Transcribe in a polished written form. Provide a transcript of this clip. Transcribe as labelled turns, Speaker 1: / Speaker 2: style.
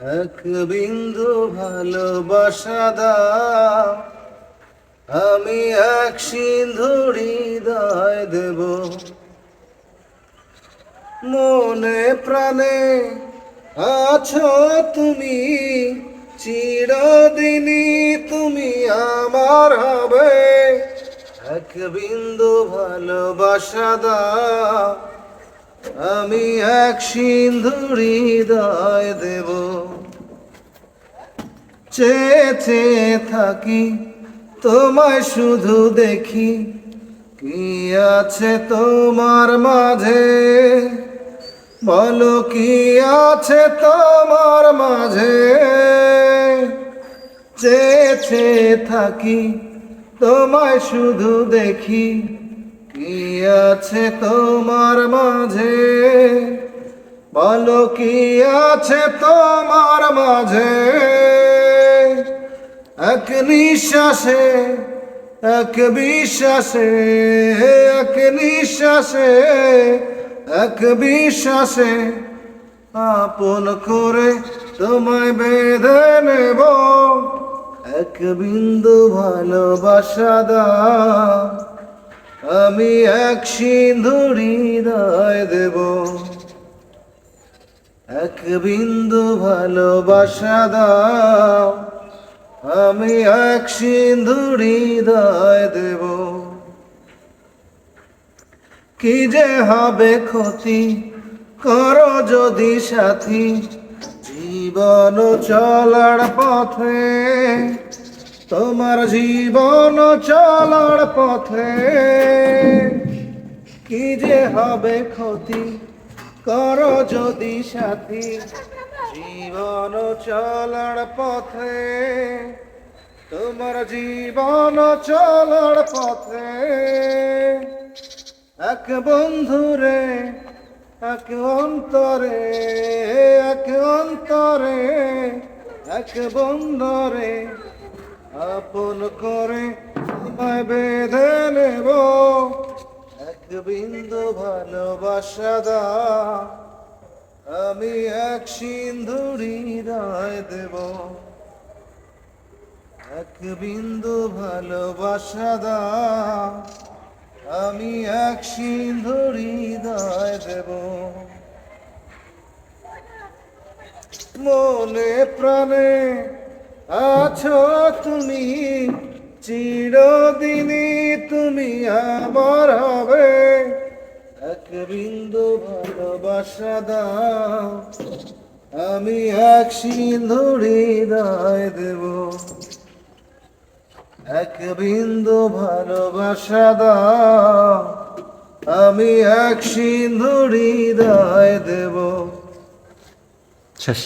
Speaker 1: এক বিন্দু ভালোবাসা দাও, আমি এক সিন্ধু হৃদয় দেব। মনে প্রাণে আছো তুমি, চিরদিনই তুমি আমার হবে। এক বিন্দু ভালোবাসা দাও, আমি এক সিন্ধু হৃদয় দেব। চেয়ে চেয়ে থাকি তোমায় শুধু দেখি, কি আছে তোমার মাঝে, বলো কি আছে তোমার মাঝে। চেয়ে চেয়ে থাকি তোমায় শুধু দেখি, কি আছে তোমার মাঝে, বলো কি আছে তোমার মাঝে। এক নিঃশ্বাসে এক বিশ্বাসে, এক নিঃশ্বাসে এক বিশ্বাসে আপন করে তোমায় বেঁধে নেব। এক বিন্দু ভালোবাসা দাও, আমি এক সিন্ধু হৃদয় দেব। এক বিন্দু ভালোবাসা দাও, আমি এক সিন্ধু হৃদয় দেব। কি যে হবে ক্ষতি করো যদি সাথী, জীবন চলার পথে, তোমার জীবন চলার পথে। কি যে হবে ক্ষতি করো যদি সাথী, জীবন চলার পথে, তোমার জীবন চলার পথে। এক বন্ধুরে এক অন্তরে, এক অন্তরে এক বন্ধরে আপন করে তোমায় বেঁধে নেব। এক বিন্দু ভালোবাসা দাও, আমি এক সিন্ধু হৃদয় দেব। এক বিন্দু ভালোবাসা দাও, আমি এক সিন্ধু হৃদয় দেব। মনে প্রাণে আছো তুমি, চিরদিনই তুমি আমার হবে। এক বিন্দু ভালোবাসা দাও, আমি এক সিন্ধু হৃদয় দেব। এক বিন্দু ভালোবাসা দাও, আমি এক সিন্ধু হৃদয় দেব। শেষ।